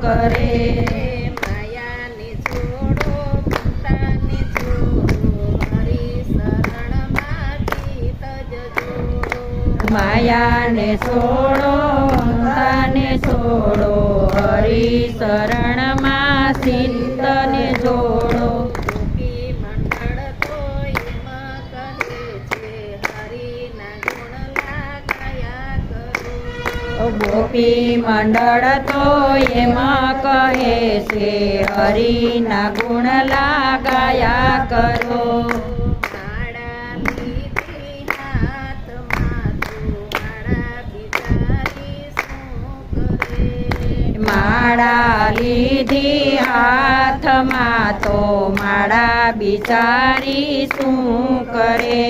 કરે. માયાને છોડો મમતાને છોડો હરી શરણમાંથી તજજો. માયાને છોડો મમતાને છોડો હરી શરણમાં ચિત્તને જોડો. ગોપી મંડળ તો એમાં કહે છે હરિના ગુણ ગાયા કરો. ગોપી મંડળ તો એમાં કહે છે હરિના ગુણ ગાયા કરો. માળા લીધી હાથમાં તો માળા બિચારી શું કરે. માળા લીધી હાથમાં તો માળા બિચારી શું કરે.